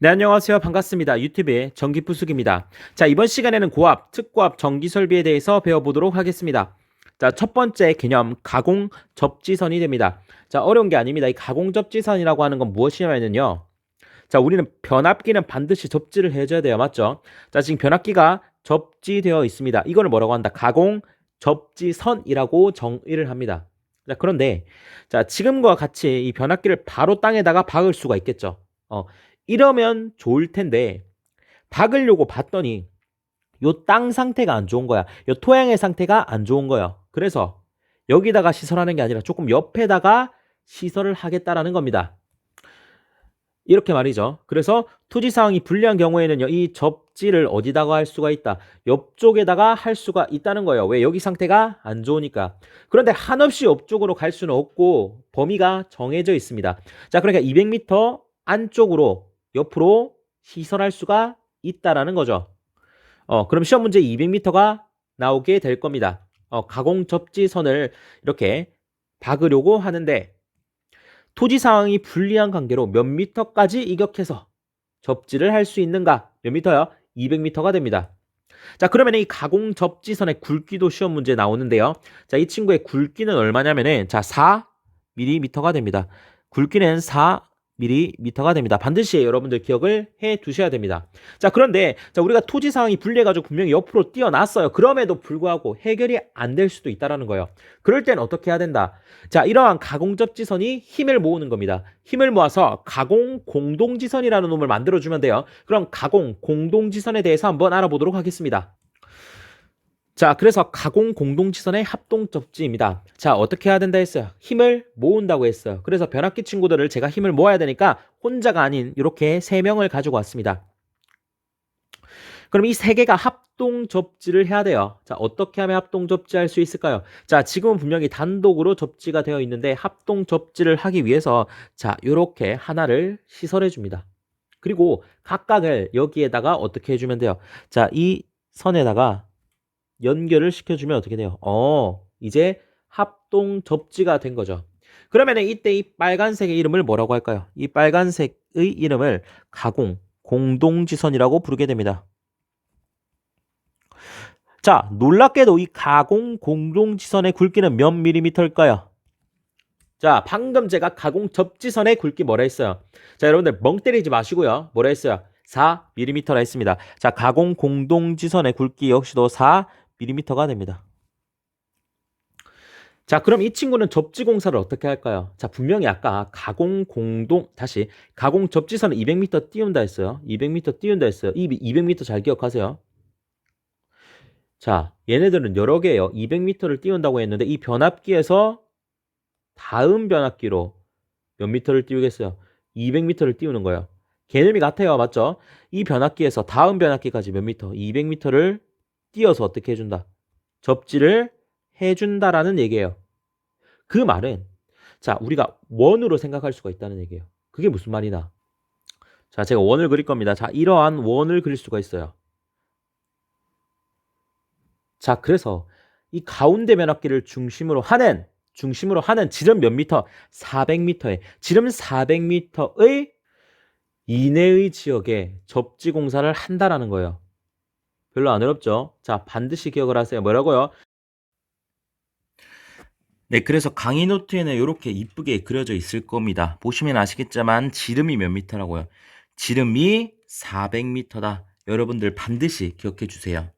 네, 안녕하세요. 반갑습니다. 유튜브의 전기부숙입니다. 자, 이번 시간에는 고압, 특고압 전기 설비에 대해서 배워보도록 하겠습니다. 자, 첫 번째 개념, 가공 접지선이 됩니다. 자, 어려운 게 아닙니다. 이 가공 접지선이라고 하는 건 무엇이냐면요. 자, 우리는 변압기는 반드시 접지를 해줘야 돼요. 맞죠? 자, 지금 변압기가 접지되어 있습니다. 이거를 뭐라고 한다? 가공 접지선이라고 정의를 합니다. 자, 그런데, 자, 지금과 같이 이 변압기를 바로 땅에다가 박을 수가 있겠죠. 이러면 좋을 텐데 박으려고 봤더니 요 땅 상태가 안 좋은 거야. 요 토양의 상태가 안 좋은 거야. 그래서 여기다가 시설하는 게 아니라 조금 옆에다가 시설을 하겠다라는 겁니다. 이렇게 말이죠. 그래서 토지 상황이 불리한 경우에는요, 이 접지를 어디다가 할 수가 있다. 옆쪽에다가 할 수가 있다는 거예요. 왜? 여기 상태가 안 좋으니까. 그런데 한없이 옆쪽으로 갈 수는 없고 범위가 정해져 있습니다. 자, 그러니까 200m 안쪽으로 옆으로 시설할 수가 있다라는 거죠. 그럼 시험 문제 200m가 나오게 될 겁니다. 가공 접지선을 이렇게 박으려고 하는데 토지 상황이 불리한 관계로 몇 미터까지 이격해서 접지를 할 수 있는가? 몇 미터요? 200m가 됩니다. 자, 그러면 이 가공 접지선의 굵기도 시험 문제 나오는데요. 자, 이 친구의 굵기는 얼마냐면은 자, 4mm가 됩니다. 굵기는 4mm가 됩니다. 반드시 여러분들 기억을 해 두셔야 됩니다. 자, 그런데 자, 우리가 토지 상황이 불리해가지고 분명히 옆으로 뛰어났어요. 그럼에도 불구하고 해결이 안 될 수도 있다라는 거예요. 그럴 땐 어떻게 해야 된다? 자, 이러한 가공 접지선이 힘을 모으는 겁니다. 힘을 모아서 가공 공동지선이라는 놈을 만들어주면 돼요. 그럼 가공 공동지선에 대해서 한번 알아보도록 하겠습니다. 자, 그래서 가공 공동지선의 합동 접지입니다. 자, 어떻게 해야 된다 했어요? 힘을 모은다고 했어요. 그래서 변압기 친구들을 제가 힘을 모아야 되니까 혼자가 아닌 이렇게 3명을 가지고 왔습니다. 그럼 이 3개가 합동 접지를 해야 돼요. 자, 어떻게 하면 합동 접지할 수 있을까요? 자, 지금은 분명히 단독으로 접지가 되어 있는데 합동 접지를 하기 위해서 자, 이렇게 하나를 시설해 줍니다. 그리고 각각을 여기에다가 어떻게 해주면 돼요? 자, 이 선에다가 연결을 시켜주면 어떻게 돼요? 이제 합동 접지가 된 거죠. 그러면 이때 이 빨간색의 이름을 뭐라고 할까요? 이 빨간색의 이름을 가공 공동지선이라고 부르게 됩니다. 자, 놀랍게도 이 가공 공동지선의 굵기는 몇 밀리미터일까요? 자, 방금 제가 가공 접지선의 굵기 뭐라 했어요? 자, 여러분들 멍 때리지 마시고요. 뭐라 했어요? 4mm라 했습니다. 자, 가공 공동지선의 굵기 역시도 4mm가 됩니다. 자, 그럼 이 친구는 접지 공사를 어떻게 할까요? 자, 분명히 아까 가공 접지선은 200m 띄운다 했어요. 200m 띄운다 했어요. 이 200m 잘 기억하세요. 자, 얘네들은 여러 개예요. 200m를 띄운다고 했는데 이 변압기에서 다음 변압기로 몇 미터를 띄우겠어요? 200m를 띄우는 거예요. 개념이 같아요. 맞죠? 이 변압기에서 다음 변압기까지 몇 미터? 200m를 띄어서 어떻게 해준다? 접지를 해준다라는 얘기예요. 그 말은 자, 우리가 원으로 생각할 수가 있다는 얘기예요. 그게 무슨 말이나? 자, 제가 원을 그릴 겁니다. 자, 이러한 원을 그릴 수가 있어요. 자, 그래서 이 가운데 변압기를 중심으로 하는 지름 몇 미터? 400m에 지름 400m의 이내의 지역에 접지 공사를 한다라는 거예요. 별로 안 어렵죠? 자, 반드시 기억을 하세요. 뭐라고요? 네, 그래서 강의 노트에는 이렇게 이쁘게 그려져 있을 겁니다. 보시면 아시겠지만 지름이 몇 미터라고요? 지름이 400m다. 여러분들 반드시 기억해 주세요.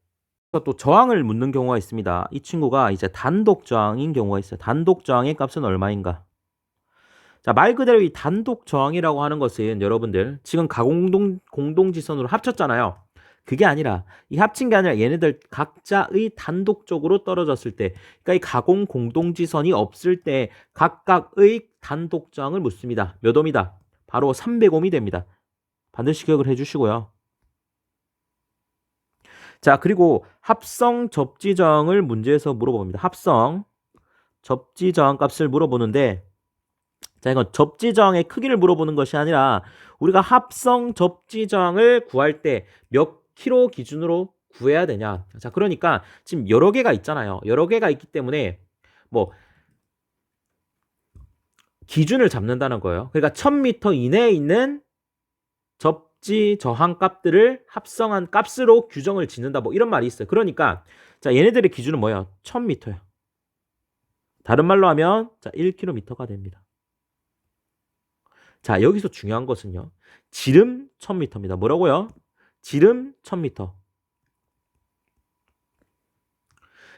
또 저항을 묻는 경우가 있습니다. 이 친구가 이제 단독 저항인 경우가 있어요. 단독 저항의 값은 얼마인가? 자, 말 그대로 이 단독 저항이라고 하는 것은 여러분들 지금 공동지선으로 합쳤잖아요. 그게 아니라 이 합친 게 아니라 얘네들 각자의 단독적으로 떨어졌을 때, 그러니까 이 가공 공동지선이 없을 때 각각의 단독 저항을 묻습니다. 몇 옴이다? 바로 300옴이 됩니다. 반드시 기억을 해주시고요. 자, 그리고 합성 접지 저항을 문제에서 물어봅니다. 합성 접지 저항 값을 물어보는데, 자, 이건 접지 저항의 크기를 물어보는 것이 아니라 우리가 합성 접지 저항을 구할 때 몇 킬로 기준으로 구해야 되냐. 자, 그러니까 지금 여러 개가 있잖아요. 여러 개가 있기 때문에 뭐 기준을 잡는다는 거예요. 그러니까 1000m 이내에 있는 접지 저항 값들을 합성한 값으로 규정을 짓는다. 뭐 이런 말이 있어요. 그러니까 자, 얘네들의 기준은 뭐예요? 1000m야. 다른 말로 하면 자, 1km가 됩니다. 자, 여기서 중요한 것은요. 지름 1000m입니다. 뭐라고요? 지름 1000m.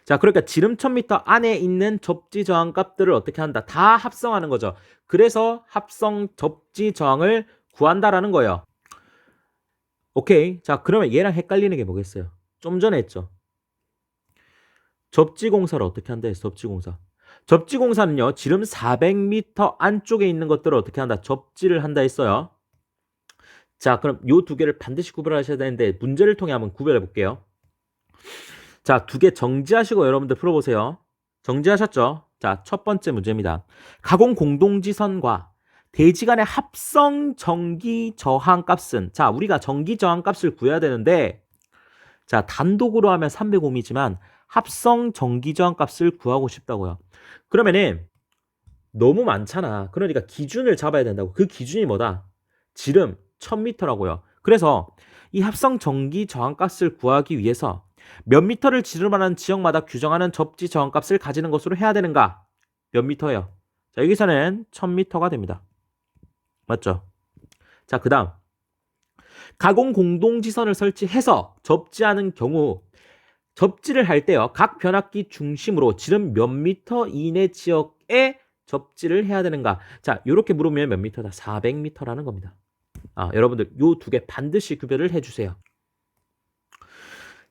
자, 그러니까 지름 1000m 안에 있는 접지 저항 값들을 어떻게 한다? 다 합성하는 거죠. 그래서 합성 접지 저항을 구한다라는 거예요. 오케이. 자, 그러면 얘랑 헷갈리는 게 뭐겠어요? 좀 전에 했죠. 접지공사를 어떻게 한다 했어? 접지공사. 접지공사는요. 지름 400m 안쪽에 있는 것들을 어떻게 한다? 접지를 한다 했어요. 자, 그럼 요 두 개를 반드시 구별하셔야 되는데 문제를 통해 한번 구별해 볼게요. 자, 두 개 정지하시고 여러분들 풀어보세요. 정지하셨죠? 자, 첫 번째 문제입니다. 가공 공동지선과 대지 간의 합성 전기 저항 값은, 자, 우리가 전기 저항 값을 구해야 되는데, 자, 단독으로 하면 300ohm이지만 합성 전기 저항 값을 구하고 싶다고요. 그러면은 너무 많잖아. 그러니까 기준을 잡아야 된다고. 그 기준이 뭐다? 지름 1000m라고요. 그래서 이 합성 전기 저항 값을 구하기 위해서 몇 미터를 지름하는 지역마다 규정하는 접지 저항 값을 가지는 것으로 해야 되는가? 몇 미터예요? 자, 여기서는 1000m가 됩니다. 맞죠? 자, 그 다음 가공 공동지선을 설치해서 접지하는 경우 접지를 할 때요. 각 변압기 중심으로 지름 몇 미터 이내 지역에 접지를 해야 되는가? 자, 이렇게 물으면 몇 미터다? 400m라는 겁니다. 여러분들 요 두 개 반드시 구별을 해주세요.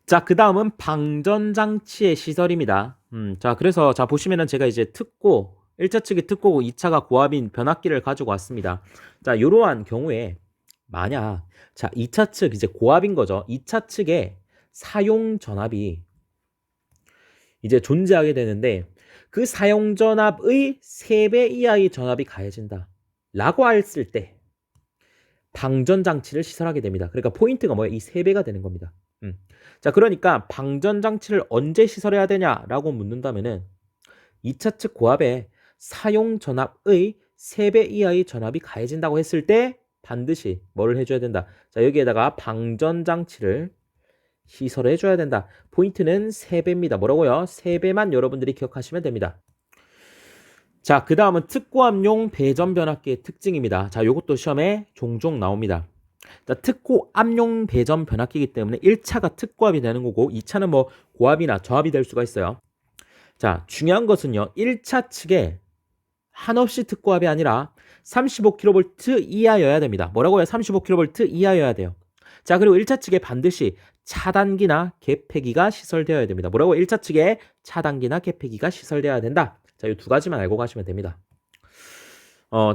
자, 그 다음은 방전장치의 시설입니다. 자, 그래서 자 보시면은 제가 이제 특고 1차 측이 특고고 2차가 고압인 변압기를 가지고 왔습니다. 자, 이러한 경우에 만약 자 2차 측 이제 고압인 거죠. 2차 측에 사용 전압이 이제 존재하게 되는데 그 사용 전압의 3배 이하의 전압이 가해진다 라고 했을 때 방전장치를 시설하게 됩니다. 그러니까 포인트가 뭐예요? 이 3배가 되는 겁니다. 자, 그러니까 방전장치를 언제 시설해야 되냐라고 묻는다면은 2차 측 고압에 사용 전압의 3배 이하의 전압이 가해진다고 했을 때 반드시 뭐를 해줘야 된다. 자, 여기에다가 방전장치를 시설해 줘야 된다. 포인트는 3배입니다. 뭐라고요? 3배만 여러분들이 기억하시면 됩니다. 자, 그 다음은 특고압용 배전변압기의 특징입니다. 자, 요것도 시험에 종종 나옵니다. 자, 특고압용 배전 변압기이기 때문에 1차가 특고압이 되는 거고 2차는 뭐 고압이나 저압이 될 수가 있어요. 자, 중요한 것은요. 1차 측에 한없이 특고압이 아니라 35kV 이하여야 됩니다. 뭐라고요? 35kV 이하여야 돼요. 자, 그리고 1차 측에 반드시 차단기나 개폐기가 시설되어야 됩니다. 뭐라고? 1차 측에 차단기나 개폐기가 시설되어야 된다. 자, 이 두 가지만 알고 가시면 됩니다.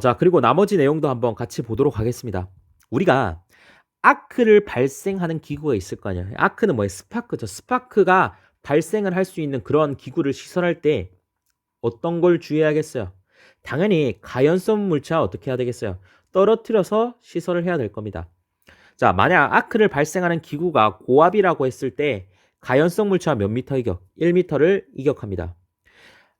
자, 그리고 나머지 내용도 한번 같이 보도록 하겠습니다. 우리가 아크를 발생하는 기구가 있을 거 아니에요. 아크는 뭐예요? 스파크죠. 스파크가 발생을 할 수 있는 그런 기구를 시설할 때 어떤 걸 주의해야겠어요? 당연히 가연성 물체와 어떻게 해야 되겠어요? 떨어뜨려서 시설을 해야 될 겁니다. 자, 만약 아크를 발생하는 기구가 고압이라고 했을 때 가연성 물체와 몇 미터 이격? 1m를 이격합니다.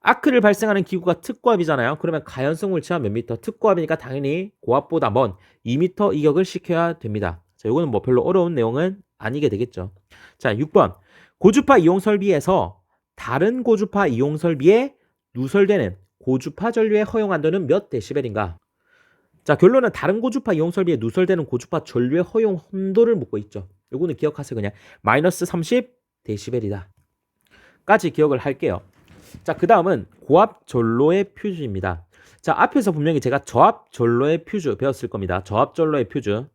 아크를 발생하는 기구가 특고압이잖아요. 그러면 가연성 물체와 몇 미터? 특고압이니까 당연히 고압보다 먼 2m 이격을 시켜야 됩니다. 자, 요거는 뭐 별로 어려운 내용은 아니게 되겠죠. 자, 6번. 고주파 이용 설비에서 다른 고주파 이용 설비에 누설되는 고주파 전류에 허용한도는 몇 데시벨인가? 자, 결론은 다른 고주파 이용 설비에 누설되는 고주파 전류의 허용 혼도를 묻고 있죠. 요거는 기억하세요. 그냥 마이너스 30 데시벨이다. 까지 기억을 할게요. 자, 그 다음은 고압 전로의 퓨즈입니다. 자, 앞에서 분명히 제가 저압 전로의 퓨즈 배웠을 겁니다. 저압 전로의 퓨즈.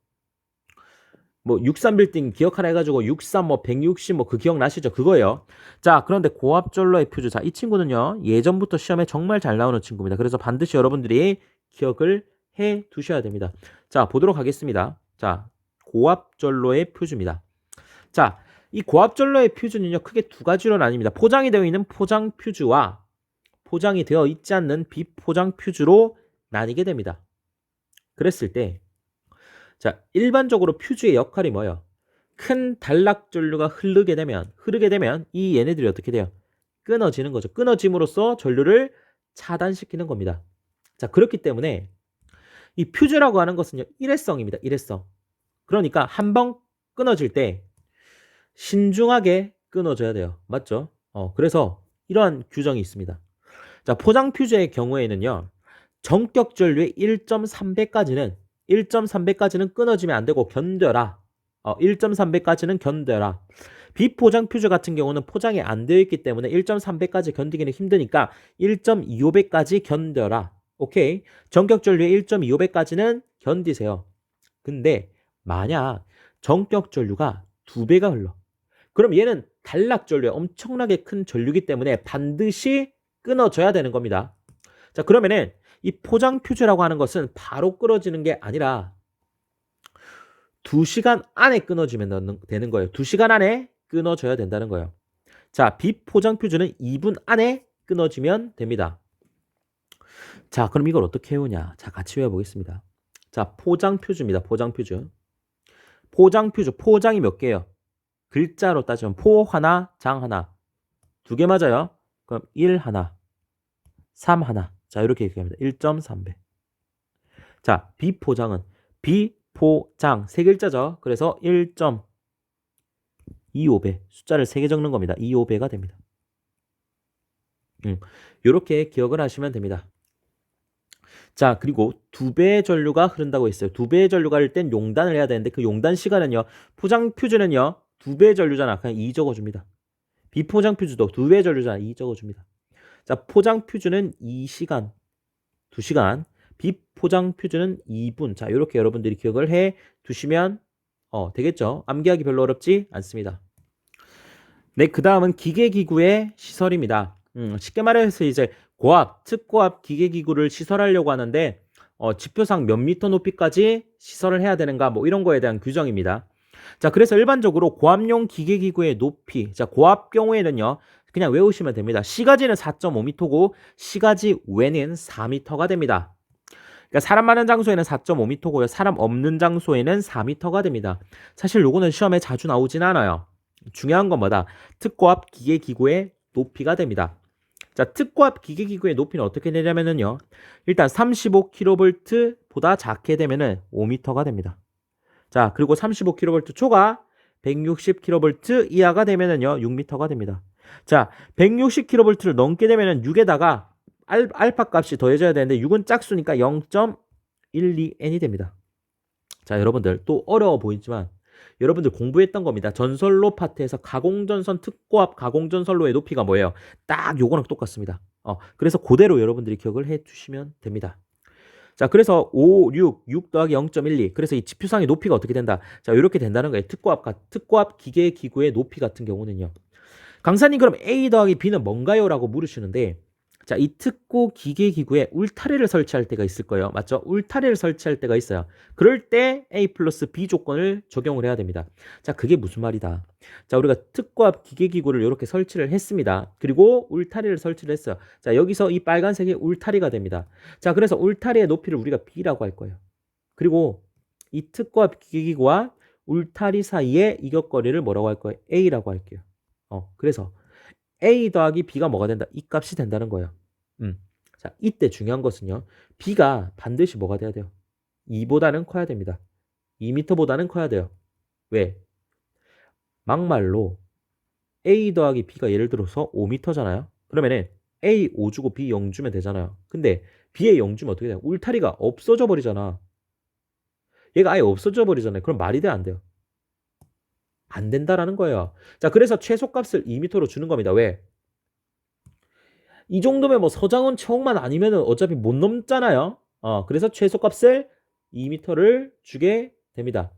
뭐 63빌딩 기억하라 해가지고 63 뭐 160 뭐 그 기억나시죠? 그거예요. 자, 그런데 고압 전로의 퓨즈. 자, 이 친구는요. 예전부터 시험에 정말 잘 나오는 친구입니다. 그래서 반드시 여러분들이 기억을 해 두셔야 됩니다. 자, 보도록 하겠습니다. 자, 고압 전로의 퓨즈입니다. 자, 이 고압 전로의 퓨즈는요. 크게 두 가지로 나뉩니다. 포장이 되어 있는 포장 퓨즈와 포장이 되어 있지 않는 비포장 퓨즈로 나뉘게 됩니다. 그랬을 때 자, 일반적으로 퓨즈의 역할이 뭐예요? 큰 단락 전류가 흐르게 되면 이 얘네들이 어떻게 돼요? 끊어지는 거죠. 끊어짐으로써 전류를 차단시키는 겁니다. 자, 그렇기 때문에 이 퓨즈라고 하는 것은요. 일회성입니다. 일회성. 그러니까 한 번 끊어질 때 신중하게 끊어줘야 돼요. 맞죠? 그래서 이러한 규정이 있습니다. 자, 포장 퓨즈의 경우에는요. 전격 전류의 1.3배까지는 끊어지면 안 되고 견뎌라. 1.3배까지는 견뎌라. 비포장 퓨즈 같은 경우는 포장이 안 되어 있기 때문에 1.3배까지 견디기는 힘드니까 1.25배까지 견뎌라. 오케이. 전격 전류의 1.25배까지는 견디세요. 근데 만약 전격 전류가 2배가 흘러. 그럼 얘는 단락 전류에 엄청나게 큰 전류이기 때문에 반드시 끊어져야 되는 겁니다. 자, 그러면은 이 포장 퓨즈라고 하는 것은 바로 끊어지는 게 아니라 2시간 안에 끊어지면 되는 거예요. 2시간 안에 끊어져야 된다는 거예요. 자, 비포장 퓨즈는 2분 안에 끊어지면 됩니다. 자, 그럼 이걸 어떻게 외우냐? 자, 같이 외워보겠습니다. 자, 포장 퓨즈입니다. 포장 퓨즈. 포장 퓨즈, 포장이 몇 개예요? 글자로 따지면 포 하나, 장 하나. 2개 맞아요? 그럼 1 하나, 3 하나. 자, 이렇게 얘기합니다. 1.3배. 자, 비포장은 비포장 3글자죠. 그래서 1.25배. 숫자를 3개 적는 겁니다. 25배가 됩니다. 이렇게 기억을 하시면 됩니다. 자, 그리고 2배의 전류가 흐른다고 했어요. 2배의 전류가 흐를 땐 용단을 해야 되는데 그 용단 시간은요. 포장 퓨즈는요. 2배의 전류잖아. 그냥 2 적어줍니다. 비포장 퓨즈도 2배의 전류잖아. 2 적어줍니다. 자, 포장 퓨즈는 2시간, 2시간. 비포장 퓨즈는 2분. 자, 이렇게 여러분들이 기억을 해 두시면 되겠죠. 암기하기 별로 어렵지 않습니다. 네, 그 다음은 기계기구의 시설입니다. 쉽게 말해서 이제 고압, 특고압 기계기구를 시설하려고 하는데 지표상 몇 미터 높이까지 시설을 해야 되는가 뭐 이런 거에 대한 규정입니다. 자, 그래서 일반적으로 고압용 기계기구의 높이, 자, 고압 경우에는요, 그냥 외우시면 됩니다. 시가지는 4.5m고 시가지 외는 4m가 됩니다. 그러니까 사람 많은 장소에는 4.5m고요. 사람 없는 장소에는 4m가 됩니다. 사실 요거는 시험에 자주 나오진 않아요. 중요한 건 뭐다? 특고압 기계기구의 높이가 됩니다. 자, 특고압 기계기구의 높이는 어떻게 되냐면요. 일단 35kV보다 작게 되면은 5m가 됩니다. 자, 그리고 35kV 초과 160kV 이하가 되면은요, 6m가 됩니다. 자, 160kV를 넘게 되면은 6에다가 알파 값이 더해져야 되는데 6은 짝수니까 0.12n이 됩니다. 자, 여러분들 또 어려워 보이지만 여러분들 공부했던 겁니다. 전선로 파트에서 가공전선 특고압 가공전선로의 높이가 뭐예요? 딱 요거랑 똑같습니다. 그래서 그대로 여러분들이 기억을 해 주시면 됩니다. 자, 그래서 6 더하기 0.12. 그래서 이 지표상의 높이가 어떻게 된다? 자, 이렇게 된다는 거예요. 특고압 기계 기구의 높이 같은 경우는요. 강사님, 그럼 A 더하기 B는 뭔가요? 라고 물으시는데, 자, 이 특고 기계 기구에 울타리를 설치할 때가 있을 거예요. 맞죠? 울타리를 설치할 때가 있어요. 그럴 때 A 플러스 B 조건을 적용을 해야 됩니다. 자, 그게 무슨 말이다? 자, 우리가 특고압 기계 기구를 이렇게 설치를 했습니다. 그리고 울타리를 설치를 했어요. 자, 여기서 이 빨간색이 울타리가 됩니다. 자, 그래서 울타리의 높이를 우리가 B라고 할 거예요. 그리고 이 특고압 기계 기구와 울타리 사이의 이격거리를 뭐라고 할 거예요? A라고 할게요. 그래서 A 더하기 B가 뭐가 된다? 이 값이 된다는 거예요. 자, 이때 중요한 것은요. B가 반드시 뭐가 돼야 돼요? 2보다는 커야 됩니다. 2m보다는 커야 돼요. 왜? 막말로 A 더하기 B가 예를 들어서 5m잖아요. 그러면은 A 5 주고 B 0 주면 되잖아요. 근데 B에 0 주면 어떻게 돼요? 울타리가 없어져 버리잖아. 얘가 아예 없어져 버리잖아요. 그럼 말이 돼, 안 돼요? 안 된다라는 거예요. 자, 그래서 최소값을 2m로 주는 겁니다. 왜? 이 정도면 뭐 서장훈 체육만 아니면은 어차피 못 넘잖아요. 그래서 최소값을 2m를 주게 됩니다.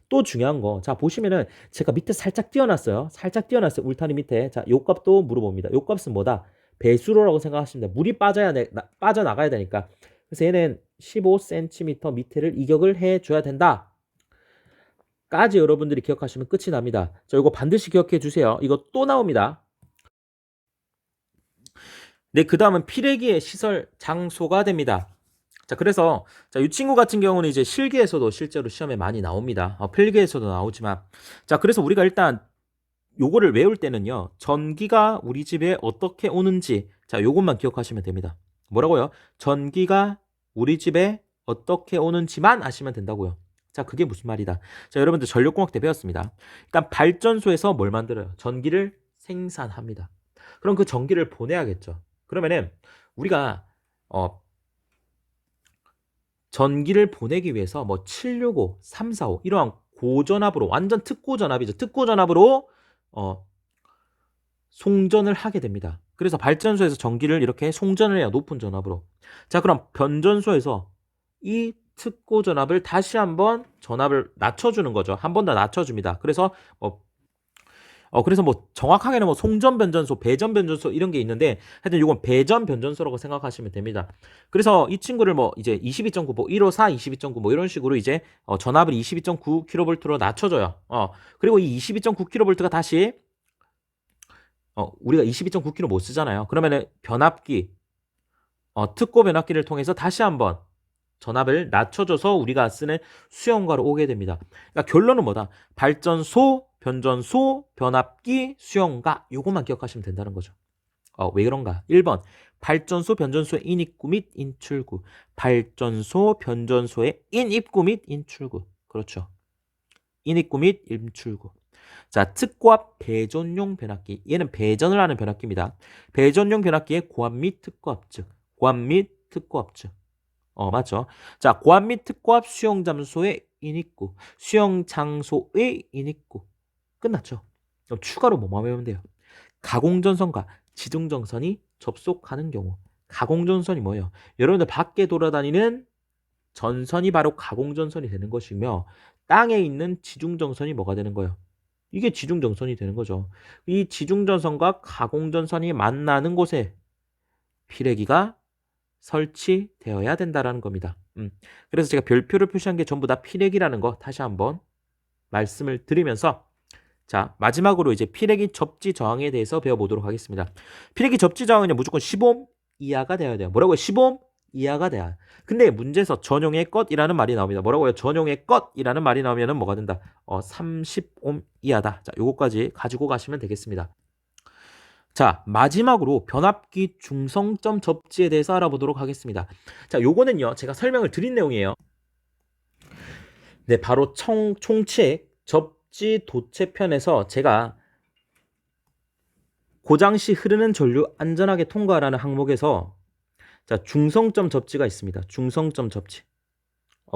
또 중요한 거, 자, 보시면은 제가 밑에 살짝 띄워놨어요. 살짝 띄워놨어요. 울타리 밑에. 자, 요 값도 물어봅니다. 요 값은 뭐다? 배수로라고 생각하시면 됩니다. 물이 빠져나가야 되니까. 그래서 얘는 15cm 밑에를 이격을 해줘야 된다. 까지 여러분들이 기억하시면 끝이 납니다. 자, 이거 반드시 기억해 주세요. 이거 또 나옵니다. 네, 그 다음은 필기의 시설 장소가 됩니다. 자, 그래서 이 친구 같은 경우는 이제 실기에서도 실제로 시험에 많이 나옵니다. 필기에서도 나오지만, 자, 그래서 우리가 일단 요거를 외울 때는요, 전기가 우리 집에 어떻게 오는지, 자, 요것만 기억하시면 됩니다. 뭐라고요? 전기가 우리 집에 어떻게 오는지만 아시면 된다고요. 자, 그게 무슨 말이다. 자, 여러분들 전력공학 때 배웠습니다. 일단 발전소에서 뭘 만들어요? 전기를 생산합니다. 그럼 그 전기를 보내야겠죠. 그러면은 우리가 전기를 보내기 위해서 뭐 765, 345 이러한 고전압으로 완전 특고전압이죠. 특고전압으로 송전을 하게 됩니다. 그래서 발전소에서 전기를 이렇게 송전을 해요. 높은 전압으로. 자, 그럼 변전소에서 이 특고 전압을 다시 한번 전압을 낮춰주는 거죠. 한 번 더 낮춰줍니다. 그래서 그래서 뭐 정확하게는 뭐 송전 변전소, 배전 변전소 이런 게 있는데 하여튼 이건 배전 변전소라고 생각하시면 됩니다. 그래서 이 친구를 뭐 이제 22.9, 뭐 154, 22.9 뭐 이런 식으로 이제 전압을 22.9kV로 낮춰줘요. 그리고 이 22.9kV가 다시 우리가 22.9kV 못 쓰잖아요. 그러면은 변압기, 특고 변압기를 통해서 다시 한번 전압을 낮춰줘서 우리가 쓰는 수용가로 오게 됩니다. 그러니까 결론은 뭐다? 발전소, 변전소, 변압기, 수용가 요것만 기억하시면 된다는 거죠. 왜 그런가? 1번 발전소, 변전소의 인입구 및 인출구. 발전소, 변전소의 인입구 및 인출구. 그렇죠. 인입구 및 인출구. 자, 특고압 배전용 변압기. 얘는 배전을 하는 변압기입니다. 배전용 변압기의 고압 및 특고압 즉. 고압 및 특고압 즉. 맞죠. 자, 고압 및 특고압 수용 장소의 인입구. 수용 장소의 인입구. 끝났죠. 그럼 추가로 뭐만 외우면 돼요? 가공전선과 지중전선이 접속하는 경우. 가공전선이 뭐예요? 여러분들 밖에 돌아다니는 전선이 바로 가공전선이 되는 것이며 땅에 있는 지중전선이 뭐가 되는 거예요? 이게 지중전선이 되는 거죠. 이 지중전선과 가공전선이 만나는 곳에 피레기가 설치되어야 된다라는 겁니다. 그래서 제가 별표를 표시한 게 전부 다 피레기라는 거 다시 한번 말씀을 드리면서 자, 마지막으로 이제 피레기 접지 저항에 대해서 배워보도록 하겠습니다. 피레기 접지 저항은 무조건 10옴 이하가 되어야 돼요. 뭐라고요? 10옴 이하가 돼야. 근데 문제에서 전용의 것이라는 말이 나옵니다. 뭐라고요? 전용의 것이라는 말이 나오면은 뭐가 된다? 30옴 이하다. 자, 요거까지 가지고 가시면 되겠습니다. 자, 마지막으로 변압기 중성점 접지에 대해서 알아보도록 하겠습니다. 자, 요거는요, 제가 설명을 드린 내용이에요. 네, 바로 총책 접지 도체 편에서 제가 고장 시 흐르는 전류 안전하게 통과라는 항목에서 자, 중성점 접지가 있습니다. 중성점 접지.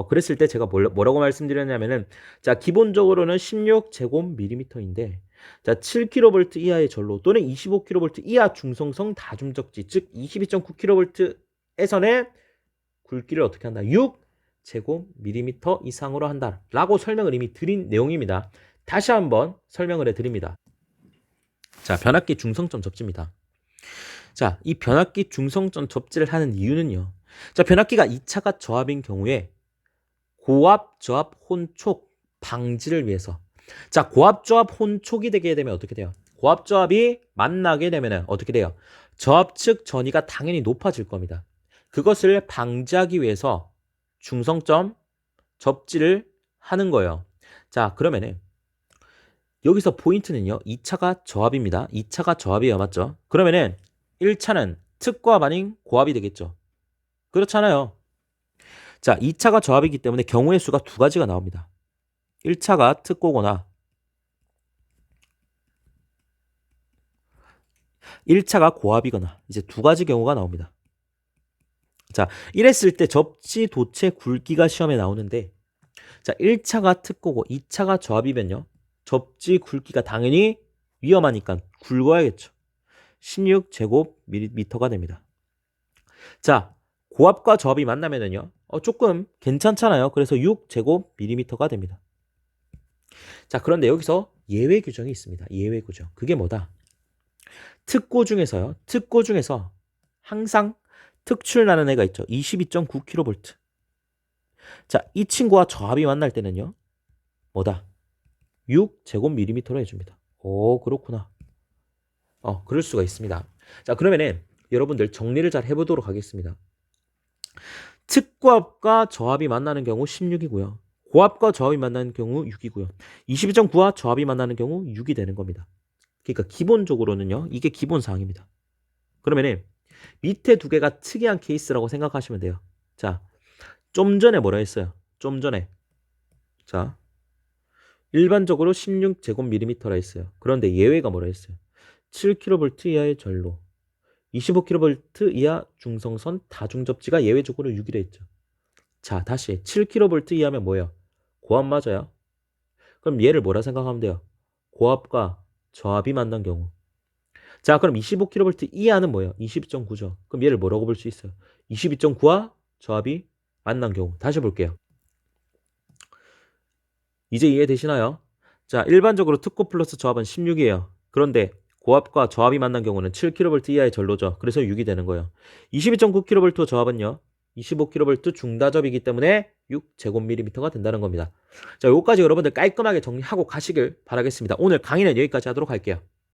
그랬을 때 제가 뭐라고 말씀드렸냐면은 자, 기본적으로는 16제곱밀리미터인데 자, 7kV 이하의 전로 또는 25kV 이하 중성성 다중접지 즉 22.9kV에서는 굵기를 어떻게 한다? 6제곱밀리미터 이상으로 한다라고 설명을 이미 드린 내용입니다. 다시 한번 설명을 해드립니다. 자, 변압기 중성점 접지입니다. 자, 이 변압기 중성점 접지를 하는 이유는요. 자, 변압기가 2차가 저압인 경우에 고압 저압 혼촉 방지를 위해서 자, 고압 저압 혼촉이 되게 되면 어떻게 돼요? 고압 저압이 만나게 되면 어떻게 돼요? 저압 측 전위가 당연히 높아질 겁니다. 그것을 방지하기 위해서 중성점 접지를 하는 거예요. 자, 그러면은 여기서 포인트는요. 2차가 저압입니다. 2차가 저압이에요. 맞죠? 그러면은 1차는 특고압 아닌 고압이 되겠죠. 그렇잖아요. 자, 2차가 저압이기 때문에 경우의 수가 두 가지가 나옵니다. 1차가 특고거나 1차가 고압이거나 이제 두 가지 경우가 나옵니다. 자, 이랬을 때 접지 도체 굵기가 시험에 나오는데 자, 1차가 특고고 2차가 저압이면요. 접지 굵기가 당연히 위험하니까 굵어야겠죠. 16제곱밀리미터가 됩니다. 자, 고압과 저압이 만나면은요. 조금 괜찮잖아요. 그래서 6제곱밀리미터가 됩니다. 자, 그런데 여기서 예외 규정이 있습니다. 예외 규정. 그게 뭐다? 특고 중에서요. 특고 중에서 항상 특출 나는 애가 있죠. 22.9kV. 자, 이 친구와 저압이 만날 때는요. 뭐다? 6제곱밀리미터로 해줍니다. 오, 그렇구나. 그럴 수가 있습니다. 자, 그러면은 여러분들 정리를 잘 해보도록 하겠습니다. 특고압과 저압이 만나는 경우 16이고요. 고압과 저압이 만나는 경우 6이고요. 22.9와 저압이 만나는 경우 6이 되는 겁니다. 그러니까 기본적으로는요. 이게 기본 사항입니다. 그러면은 밑에 두 개가 특이한 케이스라고 생각하시면 돼요. 자, 좀 전에 뭐라 했어요? 좀 전에 자, 일반적으로 16제곱밀리미터라 했어요. 그런데 예외가 뭐라 했어요? 7kV 이하의 전로, 25kV 이하 중성선 다중접지가 예외적으로 6이라 했죠. 자, 다시 7kV 이하면 뭐예요? 고압 맞아요? 그럼 얘를 뭐라 생각하면 돼요? 고압과 저압이 만난 경우. 자, 그럼 25kV 이하는 뭐예요? 22.9죠. 그럼 얘를 뭐라고 볼 수 있어요? 22.9와 저압이 만난 경우. 다시 볼게요. 이제 이해되시나요? 자, 일반적으로 특고 플러스 저압은 16이에요. 그런데 고압과 저압이 만난 경우는 7kV 이하의 전로죠. 그래서 6이 되는 거예요. 22.9kV 저압은요. 25kV 중다접이기 때문에 6제곱밀리미터가 된다는 겁니다. 자, 요거까지 여러분들 깔끔하게 정리하고 가시길 바라겠습니다. 오늘 강의는 여기까지 하도록 할게요.